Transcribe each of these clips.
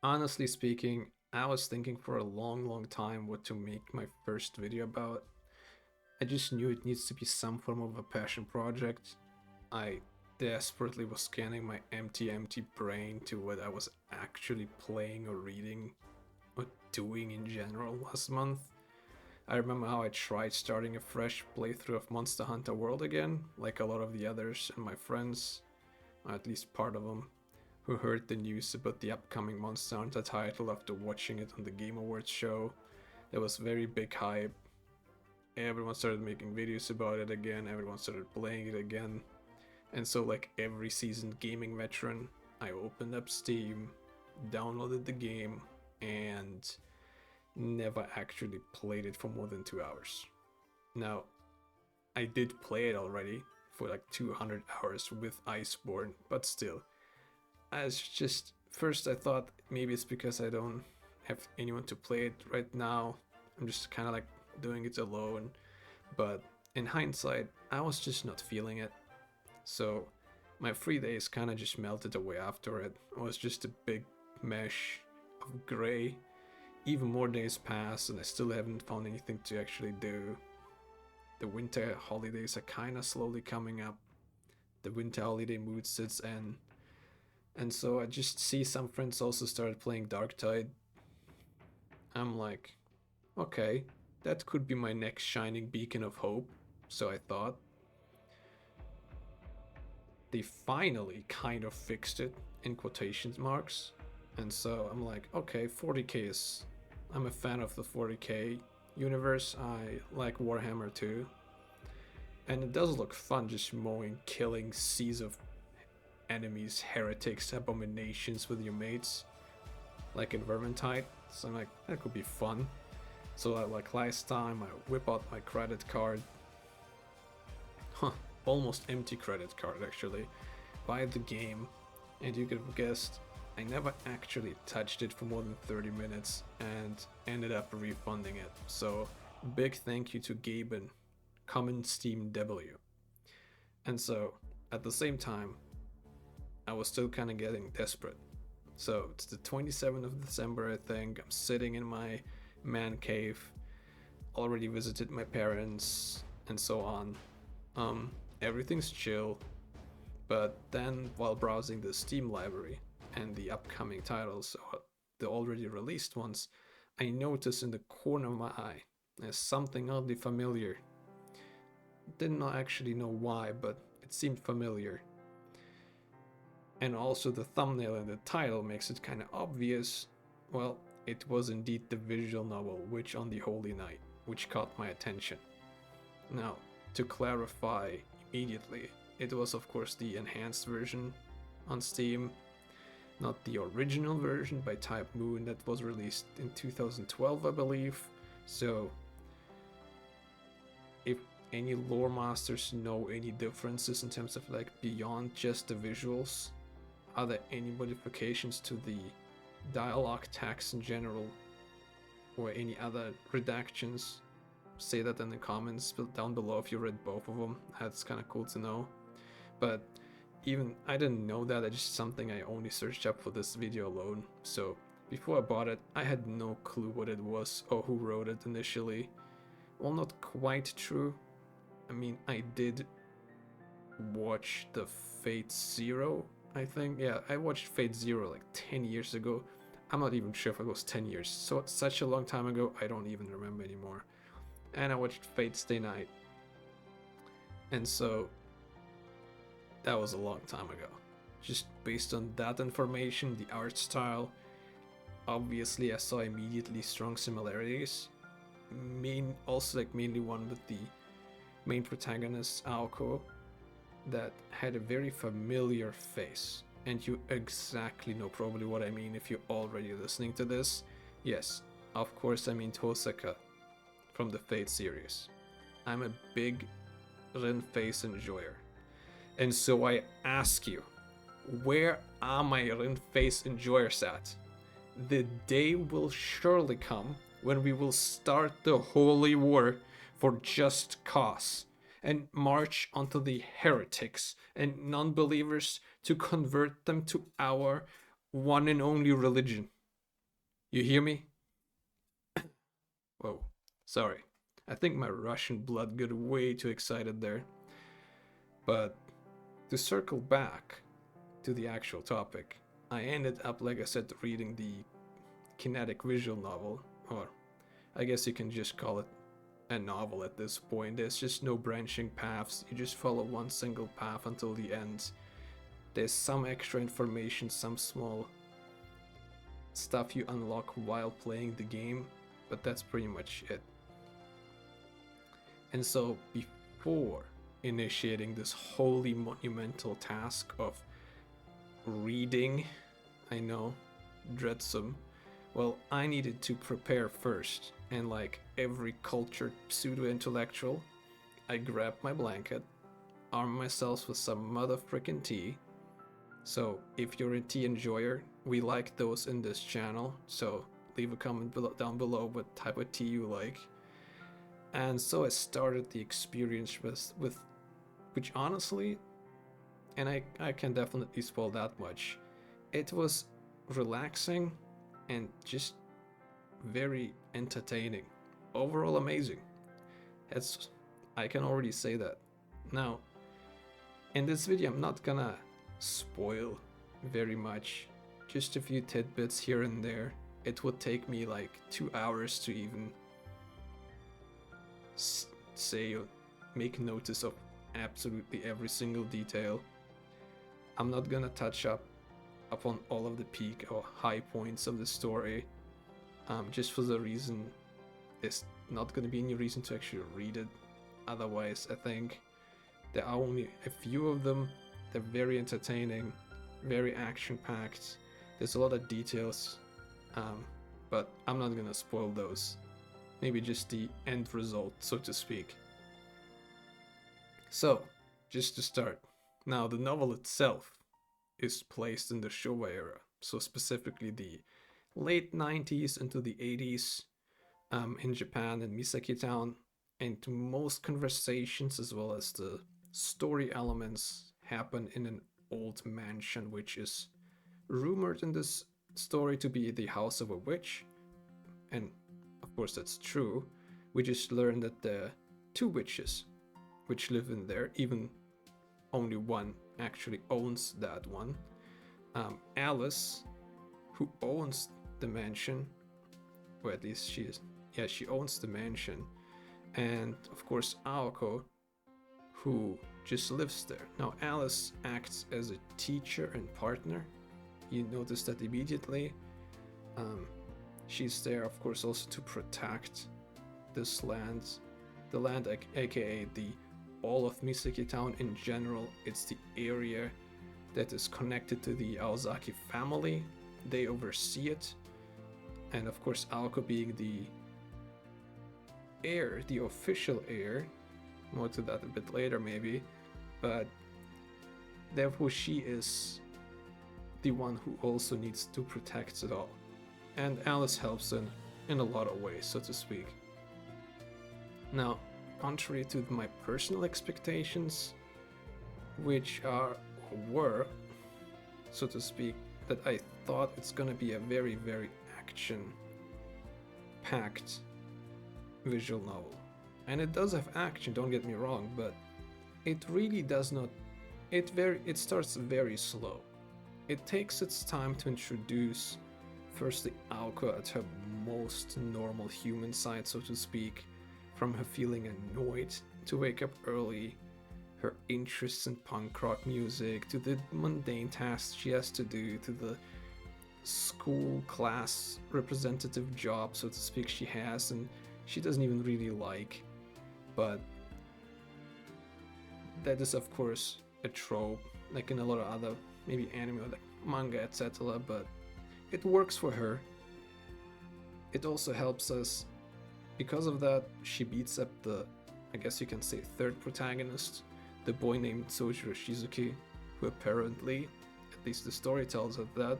Honestly speaking, I was thinking for a long time what to make my first video about. I just knew it needs to be some form of a passion project. I desperately was scanning my empty brain to what I was actually playing or reading or doing in general last month. I remember how I tried starting a fresh playthrough of Monster Hunter World again, like a lot of the others and my friends, or at least part of them, who heard the news about the upcoming Monster Hunter title after watching it on the Game Awards show. There was very big hype. Everyone started making videos about it again, everyone started playing it again. And so, like every seasoned gaming veteran, I opened up Steam, downloaded the game, and never actually played it for more than 2 hours. Now, I did play it already for like 200 hours with Iceborne, but still, as just first I thought maybe it's because I don't have anyone to play it right now. I'm just kind of like doing it alone. But in hindsight, I was just not feeling it. So my 3 days kind of just melted away after it. It was just a big mesh of gray. Even more days pass and I still haven't found anything to actually do. The winter holidays are kind of slowly coming up. The winter holiday mood sits in. And so I just see some friends also started playing Darktide. I'm like, okay, that could be my next shining beacon of hope. So I thought. They finally kind of fixed it in quotation marks. And so I'm like, okay, 40k is. I'm a fan of the 40k universe. I like Warhammer too. And it does look fun just mowing, killing seas of enemies, heretics, abominations with your mates, like in Vermintide. So I'm like, that could be fun. So like last time, I whip out my credit card. Huh, almost empty credit card actually. Buy the game, and you could have guessed, I never actually touched it for more than 30 minutes and ended up refunding it. So big thank you to Gaben, Common Steam W. And so at the same time, I was still kind of getting desperate. So it's the 27th of December, I think. I'm sitting in my man cave, already visited my parents, and so on. Everything's chill, but then while browsing the Steam library and the upcoming titles, or the already released ones, I noticed in the corner of my eye there's something oddly familiar. Did not actually know why, but it seemed familiar. And also the thumbnail and the title makes it kind of obvious. Well, it was indeed the visual novel Witch on the Holy Night, which caught my attention. Now, to clarify immediately, it was of course the enhanced version on Steam, not the original version by Type Moon that was released in 2012, I believe. So, if any lore masters know any differences in terms of like beyond just the visuals, are there any modifications to the dialogue text in general, or any other redactions? Say that in the comments down below if you read both of them. That's kind of cool to know. But even I didn't know that. It's just something I only searched up for this video alone. So before I bought it, I had no clue what it was or who wrote it initially. Well, not quite true. I mean, I did watch the Fate Zero, I think. Yeah, I watched Fate Zero like 10 years ago. I'm not even sure if it was 10 years. So it's such a long time ago, I don't even remember anymore. And I watched Fate Stay Night. And so that was a long time ago. Just based on that information, the art style, obviously I saw immediately strong similarities. Also like mainly one with the main protagonist, Aoko, that had a very familiar face. And you exactly know probably what I mean if you're already listening to this. Yes, of course I mean Tosaka from the Fate series. I'm a big Ren face enjoyer. And so I ask you, where are my Ren face enjoyers at? The day will surely come when we will start the holy war for just cause and march onto the heretics and non-believers to convert them to our one and only religion. You hear me? Whoa, sorry. I think my Russian blood got way too excited there. But to circle back to the actual topic, I ended up, like I said, reading the kinetic visual novel, or I guess you can just call it a novel at this point. There's just no branching paths, you just follow one single path until the end. There's some extra information, some small stuff you unlock while playing the game, but that's pretty much it. And so before initiating this wholly monumental task of reading, I know, dreadsome, well, I needed to prepare first. And like every cultured pseudo-intellectual, I grabbed my blanket, armed myself with some mother frickin' tea. So if you're a tea enjoyer, we like those in this channel, so leave a comment down below what type of tea you like. And so I started the experience with which honestly, and I can definitely spoil that much, it was relaxing and just very entertaining. Overall amazing. I can already say that. Now, in this video I'm not gonna spoil very much, just a few tidbits here and there. It would take me like 2 hours to even say or make notice of absolutely every single detail. I'm not gonna touch upon all of the peak or high points of the story, just for the reason there's not gonna be any reason to actually read it. Otherwise, I think there are only a few of them. They're very entertaining, very action-packed. There's a lot of details, but I'm not gonna spoil those. Maybe just the end result, so to speak. So, just to start, now the novel itself is placed in the Showa era, so specifically the late 90s into the 80s in Japan and Misaki Town, and most conversations as well as the story elements happen in an old mansion, which is rumored in this story to be the house of a witch, and of course that's true. We just learned that the two witches which live in there, even only one actually owns that one. Alice, who owns the mansion, or at least she owns the mansion, and of course Aoko, who just lives there. Now Alice acts as a teacher and partner. You notice that immediately. She's there, of course, also to protect this land, the land, aka the all of Misaki Town in general. It's the area that is connected to the Aozaki family. They oversee it, and of course, Aoko being the heir, the official heir. More to that a bit later, maybe, but therefore she is the one who also needs to protect it all. And Alice helps in a lot of ways, so to speak. Now, contrary to my personal expectations, which were, so to speak, that I thought it's gonna be a very, very action-packed visual novel. And it does have action, don't get me wrong, but it really does not. It starts very slow. It takes its time to introduce firstly Aoko at her most normal human side, so to speak, from her feeling annoyed to wake up early, her interests in punk rock music, to the mundane tasks she has to do, to the school class representative job, so to speak, she has and she doesn't even really like. But that is of course a trope, like in a lot of other maybe anime or like manga, etc. But it works for her. It also helps us because of that. She beats up the, I guess you can say, third protagonist, the boy named Sojiro Shizuki, who apparently, at least the story tells us that,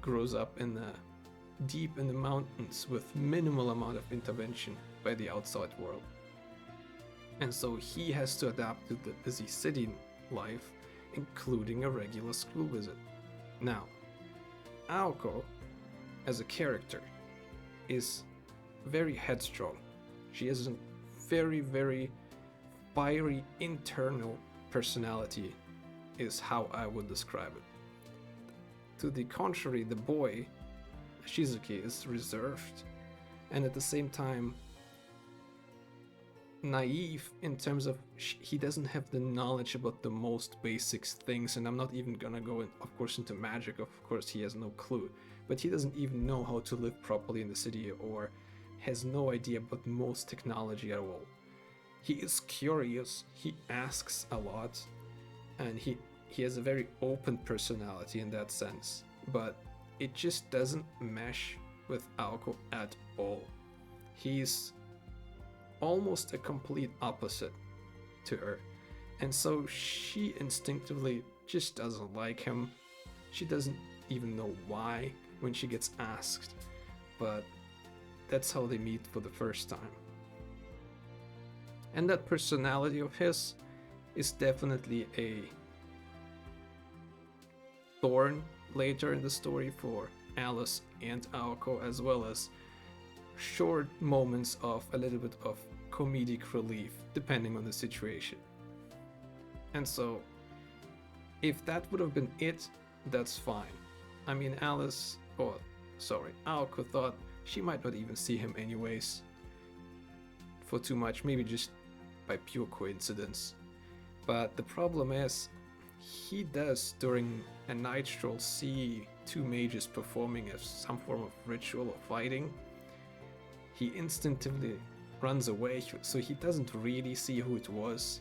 grows up deep in the mountains with minimal amount of intervention by the outside world. And so he has to adapt to the busy city life, including a regular school visit. Now, Aoko as a character is very headstrong. She has a very, very fiery internal personality, is how I would describe it. To the contrary, the boy, Shizuki, is reserved and at the same time naive in terms of he doesn't have the knowledge about the most basic things, and I'm not even gonna go in, of course, into magic. Of course he has no clue, but he doesn't even know how to live properly in the city or has no idea about most technology at all. He is curious, he asks a lot, and he has a very open personality in that sense, but it just doesn't mesh with Aoko at all. He's almost a complete opposite to her, and so she instinctively just doesn't like him. She doesn't even know why when she gets asked, but that's how they meet for the first time. And that personality of his is definitely a thorn later in the story for Alice and Aoko, as well as short moments of a little bit of comedic relief depending on the situation. And so if that would have been it, that's fine. I mean, Aoko thought she might not even see him anyways for too much, maybe just by pure coincidence. But the problem is, he does during a night stroll see two mages performing some form of ritual or fighting. He instinctively runs away, so he doesn't really see who it was,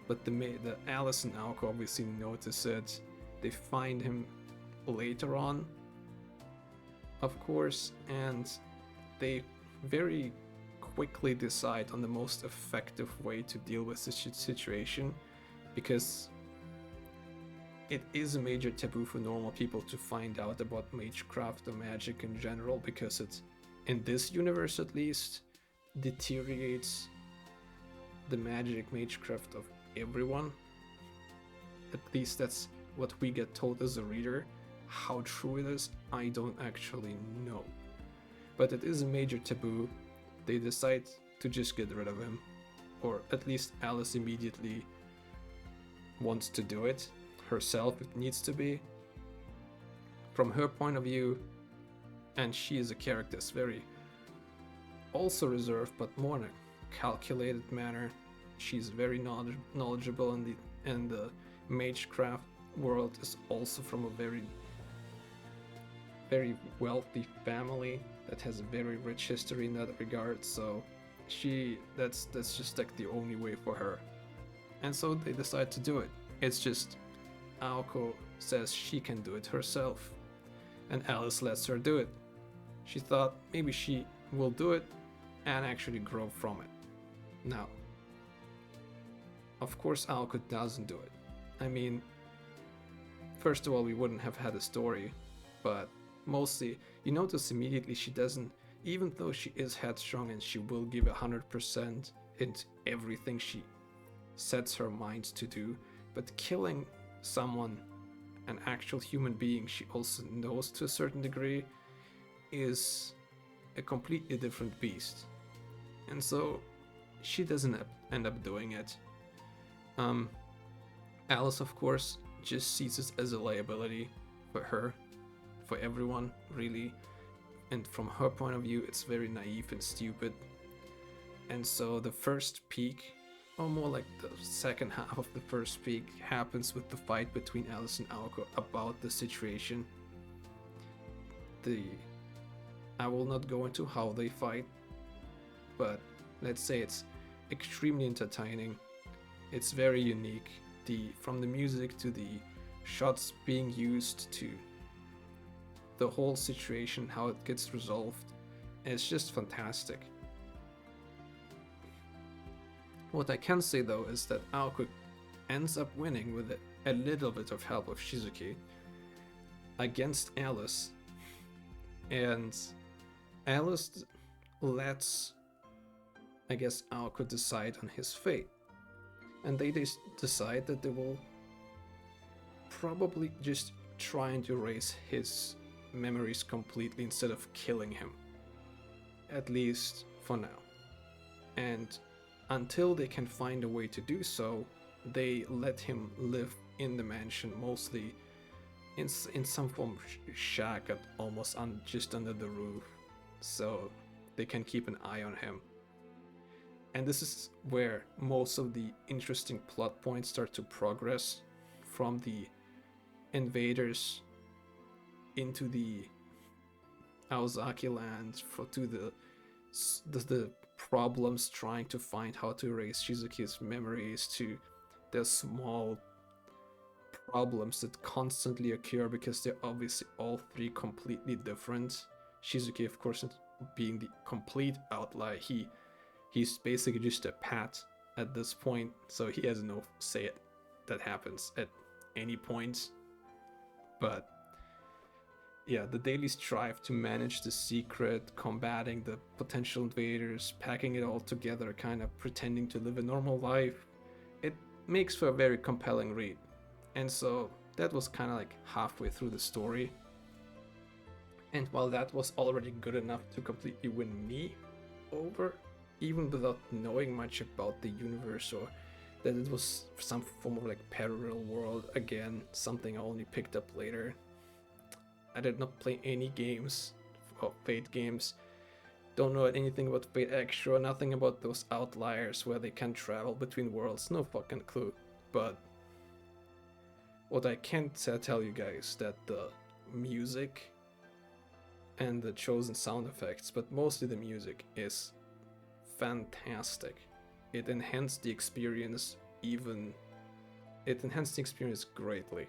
but the Alice and Aoko obviously notice it. They find him later on, of course, and they very quickly decide on the most effective way to deal with this situation, because it is a major taboo for normal people to find out about magecraft or magic in general, because it's, in this universe at least, deteriorates the magecraft of everyone. At least that's what we get told as a reader. How true it is, I don't actually know. But it is a major taboo. They decide to just get rid of him, or at least Alice immediately wants to do it herself. It needs to be from her point of view, and she is a character that's very also reserved, but more in a calculated manner. She's very knowledgeable, and the magecraft world is also from a very, very wealthy family that has a very rich history in that regard. So that's just like the only way for her, and so they decide to do it. It's just Aoko says she can do it herself, and Alice lets her do it. She thought maybe she will do it and actually grow from it. Now, of course, Aoko doesn't do it. I mean, first of all, we wouldn't have had a story, but mostly, you notice immediately she doesn't, even though she is headstrong and she will give 100% into everything she sets her mind to do, but killing someone, an actual human being she also knows to a certain degree, is a completely different beast. And so she doesn't end up doing it. Alice, of course, just sees it as a liability for her, for everyone, really. And from her point of view, it's very naive and stupid. And so the first peak, or more like the second half of the first peak, happens with the fight between Alice and Aoko about the situation. I will not go into how they fight, but let's say it's extremely entertaining. It's very unique. From the music to the shots being used to the whole situation, how it gets resolved, it's just fantastic. What I can say though is that Aoko ends up winning with a little bit of help of Shizuki against Alice, and Alice lets, I guess, Aoko decide on his fate, and they decide that they will probably just try and erase his memories completely instead of killing him. At least for now. And until they can find a way to do so, they let him live in the mansion, mostly in some form of shack at almost just under the roof, so they can keep an eye on him. And this is where most of the interesting plot points start to progress, from the invaders into the Aozaki land, to the problems trying to find how to erase Shizuki's memories, to the small problems that constantly occur because they're obviously all three completely different. Shizuki, of course, being the complete outlier, he's basically just a pet at this point, so he has no say that happens at any point. But yeah, the daily strive to manage the secret, combating the potential invaders, packing it all together, kind of pretending to live a normal life, it makes for a very compelling read. And so that was kind of like halfway through the story. And while that was already good enough to completely win me over, even without knowing much about the universe, or that it was some form of like parallel world, again, something I only picked up later. I did not play any games, Fate games. Don't know anything about Fate Extra, nothing about those outliers where they can travel between worlds, no fucking clue. But what I can tell you guys, that the music and the chosen sound effects, but mostly the music, is fantastic. It enhanced the experience greatly.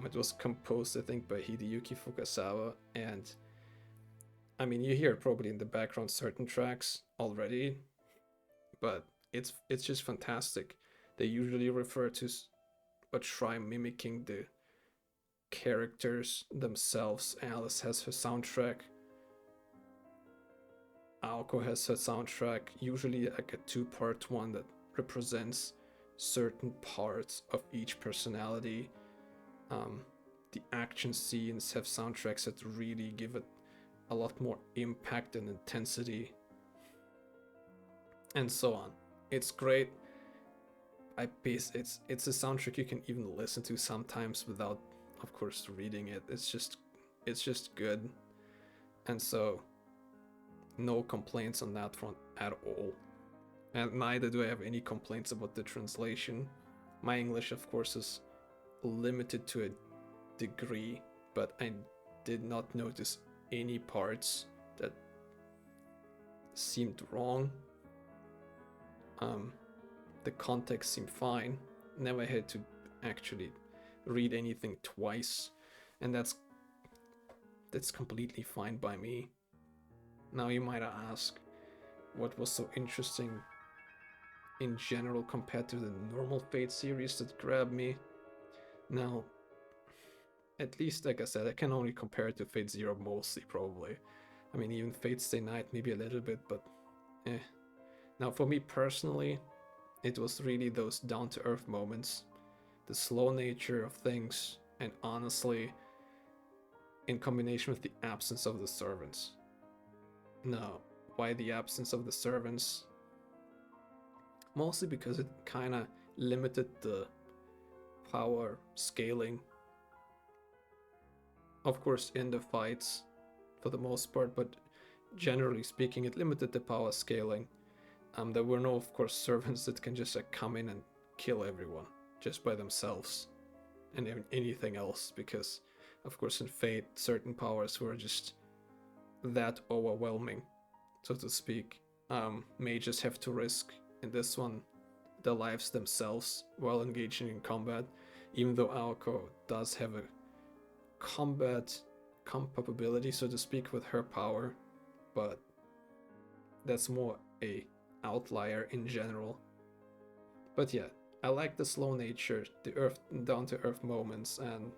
It was composed, I think, by Hideyuki Fukasawa, and I mean, you hear probably in the background certain tracks already, but it's just fantastic. They usually refer to or try mimicking the characters themselves. Alice has her soundtrack. Aoko has her soundtrack, usually like a two-part one that represents certain parts of each personality. The action scenes have soundtracks that really give it a lot more impact and intensity, and so on. It's great. It's a soundtrack you can even listen to sometimes without, of course, reading it. It's just good, and so no complaints on that front at all. And neither do I have any complaints about the translation. My English, of course, is limited to a degree, but I did not notice any parts that seemed wrong. The context seemed fine. Never had to actually read anything twice, and that's completely fine by me. Now you might ask, what was so interesting in general compared to the normal Fate series that grabbed me? Now, at least, like I said, I can only compare it to Fate Zero mostly, probably. I mean, even Fate Stay Night maybe a little bit, but eh. Now, for me personally, it was really those down-to-earth moments, the slow nature of things, and honestly, in combination with the absence of the servants. Now, why the absence of the servants? Mostly because it kind of limited the power scaling. Of course, in the fights, for the most part, but generally speaking, it limited the power scaling. There were no, of course, servants that can just come in and kill everyone just by themselves, and anything else, because, of course, in Fate, certain powers were just that overwhelming, so to speak. Mages have to risk, in this one, their lives themselves while engaging in combat, even though Aoko does have a combat compatibility, so to speak, with her power, but that's more a outlier in general. But yeah, I like the slow nature, the down to earth moments, and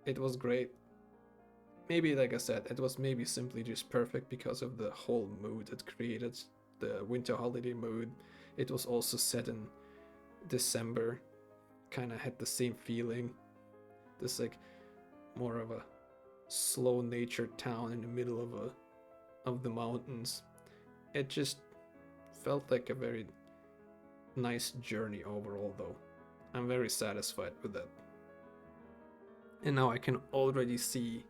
it was great. Maybe, like I said, it was maybe simply just perfect because of the whole mood it created, the winter holiday mood. It was also set in December, kind of had the same feeling. This like more of a slow natured town in the middle of the mountains. It just felt like a very nice journey overall, though. I'm very satisfied with that. And now I can already see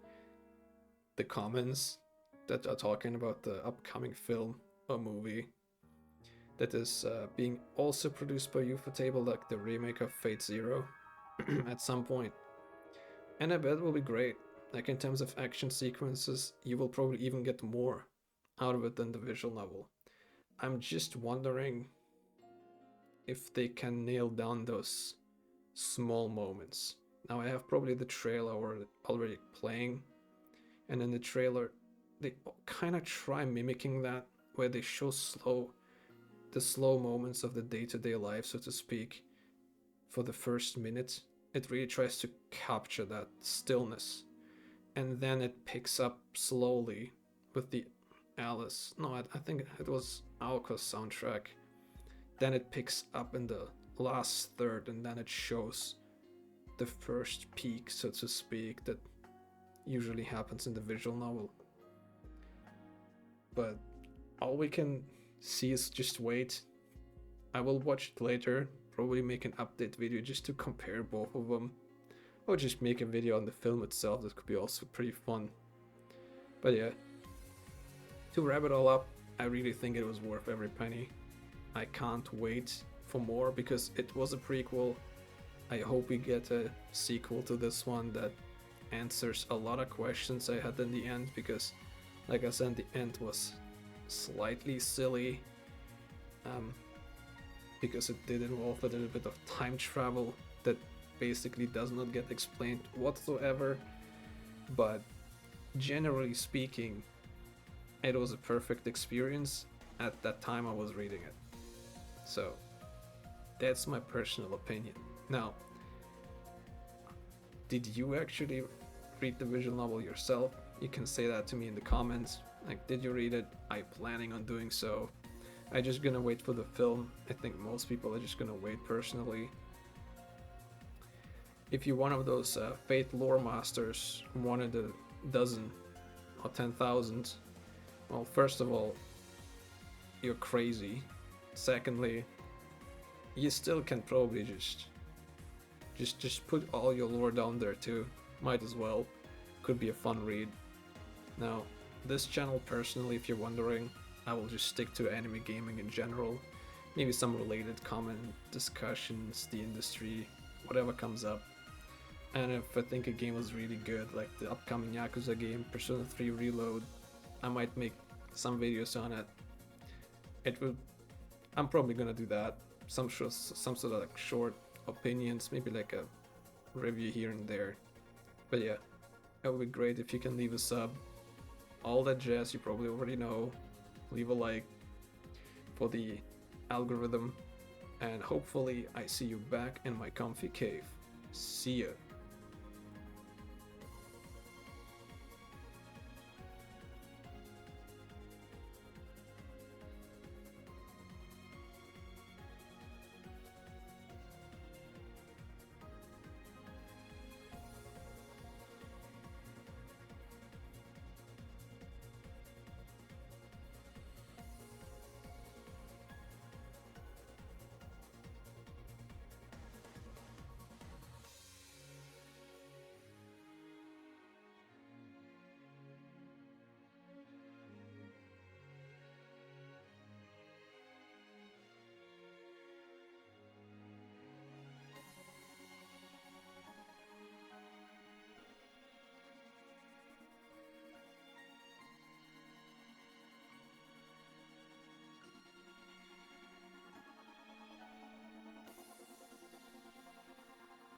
the comments that are talking about the upcoming film or movie that is being also produced by Ufotable, like the remake of Fate Zero at some point. And I bet it will be great. Like in terms of action sequences, you will probably even get more out of it than the visual novel. I'm just wondering if they can nail down those small moments. Now I have probably the trailer already playing, and in the trailer they kind of try mimicking that, where they show the slow moments of the day-to-day life, so to speak, for the first minute. It really tries to capture that stillness, and then it picks up slowly with the Alice. No, I think it was Aoko's soundtrack. Then it picks up in the last third, and then it shows the first peak, so to speak, that usually happens in the visual novel. But all we can see is just wait. I will watch it later, probably make an update video just to compare both of them, or just make a video on the film itself. That could be also pretty fun. But yeah, to wrap it all up, I really think it was worth every penny. I can't wait for more because it was a prequel. I hope we get a sequel to this one that answers a lot of questions I had in the end, because like I said, the end was slightly silly, because it did involve a little bit of time travel that basically does not get explained whatsoever. But generally speaking, it was a perfect experience at that time I was reading it. So that's my personal opinion. Now, did you actually read the visual novel yourself? You can say that to me in the comments. Like, did you read it? Are you planning on doing so? I'm just gonna wait for the film. I think most people are just gonna wait personally. If you're one of those Fate lore masters who wanted a dozen or 10,000, well, first of all, you're crazy. Secondly, you still can probably just put all your lore down there too. Might as well. Could be a fun read. Now, this channel personally, if you're wondering, I will just stick to anime gaming in general. Maybe some related comment, discussions, the industry, whatever comes up. And if I think a game was really good, like the upcoming Yakuza game, Persona 3 Reload, I might make some videos on it. I'm probably gonna do that. Some sort of like short opinions, maybe like a review here and there. But yeah, it would be great if you can leave a sub. All that jazz you probably already know. Leave a like for the algorithm, and hopefully I see you back in my comfy cave. See ya.